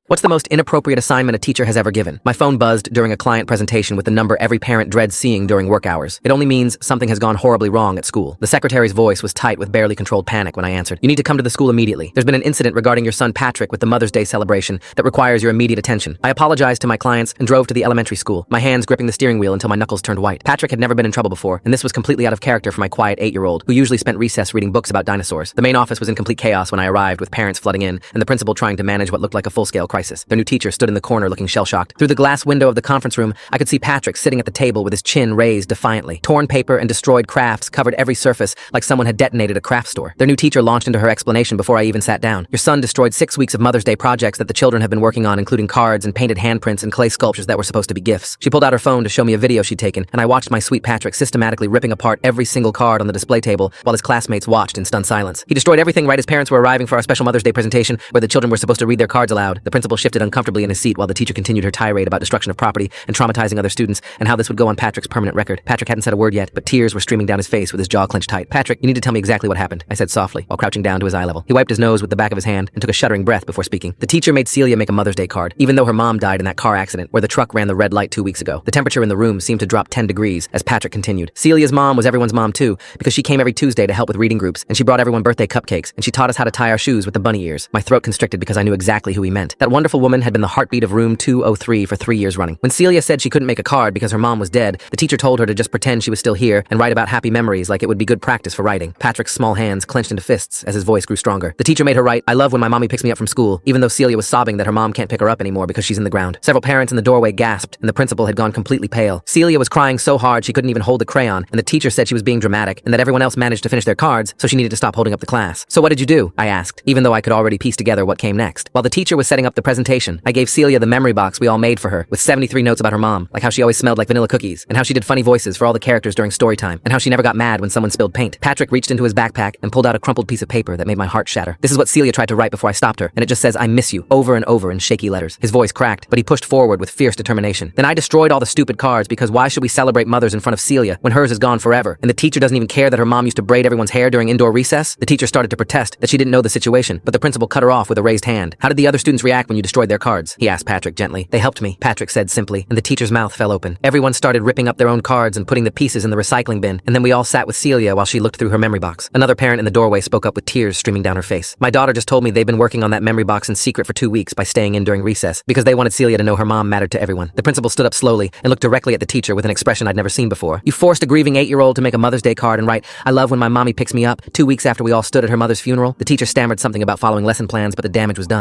What's the most inappropriate assignment a teacher has ever given? My phone buzzed during a client presentation with the number every parent dreads seeing during work hours. It only means something has gone horribly wrong at school. The secretary's voice was tight with barely controlled panic when I answered. You need to come to the school immediately. There's been an incident regarding your son Patrick with the Mother's Day celebration that requires your immediate attention. I apologized to my clients and drove to the elementary school, my hands gripping the steering wheel until my knuckles turned white. Patrick had never been in trouble before, and this was completely out of character for my quiet 8-year-old, who usually spent recess reading books about dinosaurs. The main office was in complete chaos when I arrived, with parents flooding in and the principal trying to manage what looked like a full-scale crisis. Their new teacher stood in the corner looking shell-shocked. Through the glass window of the conference room, I could see Patrick sitting at the table with his chin raised defiantly. Torn paper and destroyed crafts covered every surface like someone had detonated a craft store. Their new teacher launched into her explanation before I even sat down. Your son destroyed 6 weeks of Mother's Day projects that the children have been working on, including cards and painted handprints and clay sculptures that were supposed to be gifts. She pulled out her phone to show me a video she'd taken, and I watched my sweet Patrick systematically ripping apart every single card on the display table while his classmates watched in stunned silence. He destroyed everything right as parents were arriving for our special Mother's Day presentation where the children were supposed to read their cards aloud. The principal shifted uncomfortably in his seat while the teacher continued her tirade about destruction of property and traumatizing other students and how this would go on Patrick's permanent record. Patrick hadn't said a word yet, but tears were streaming down his face with his jaw clenched tight. Patrick, you need to tell me exactly what happened, I said softly while crouching down to his eye level. He wiped his nose with the back of his hand and took a shuddering breath before speaking. The teacher made Celia make a Mother's Day card, even though her mom died in that car accident where the truck ran the red light 2 weeks ago. The temperature in the room seemed to drop 10 degrees as Patrick continued. Celia's mom was everyone's mom too, because she came every Tuesday to help with reading groups, and she brought everyone birthday cupcakes, and she taught us how to tie our shoes with the bunny ears. My throat constricted because I knew exactly who he meant. That wonderful woman had been the heartbeat of room 203 for 3 years running. When Celia said she couldn't make a card because her mom was dead, the teacher told her to just pretend she was still here and write about happy memories like it would be good practice for writing. Patrick's small hands clenched into fists as his voice grew stronger. The teacher made her write, "I love when my mommy picks me up from school," even though Celia was sobbing that her mom can't pick her up anymore because she's in the ground. Several parents in the doorway gasped, and the principal had gone completely pale. Celia was crying so hard she couldn't even hold the crayon, and the teacher said she was being dramatic and that everyone else managed to finish their cards, so she needed to stop holding up the class. "So what did you do?" I asked, even though I could already piece together what came next. While the teacher was setting up the presentation, I gave Celia the memory box we all made for her, with 73 notes about her mom, like how she always smelled like vanilla cookies, and how she did funny voices for all the characters during story time, and how she never got mad when someone spilled paint. Patrick reached into his backpack and pulled out a crumpled piece of paper that made my heart shatter. This is what Celia tried to write before I stopped her, and it just says, "I miss you," over and over in shaky letters. His voice cracked, but he pushed forward with fierce determination. "Then I destroyed all the stupid cards because why should we celebrate mothers in front of Celia when hers is gone forever? And the teacher doesn't even care that her mom used to braid everyone's hair during indoor recess?" The teacher started to protest that she didn't know the situation, but the principal cut her off with a raised hand. "How did the other students react when you destroyed their cards?" he asked Patrick gently. "They helped me," Patrick said simply, and the teacher's mouth fell open. Everyone started ripping up their own cards and putting the pieces in the recycling bin, and then we all sat with Celia while she looked through her memory box. Another parent in the doorway spoke up with tears streaming down her face. "My daughter just told me they've been working on that memory box in secret for 2 weeks by staying in during recess because they wanted Celia to know her mom mattered to everyone." The principal stood up slowly and looked directly at the teacher with an expression I'd never seen before. "You forced a grieving 8-year-old to make a Mother's Day card and write, 'I love when my mommy picks me up,' 2 weeks after we all stood at her mother's funeral?" The teacher stammered something about following lesson plans, but the damage was done.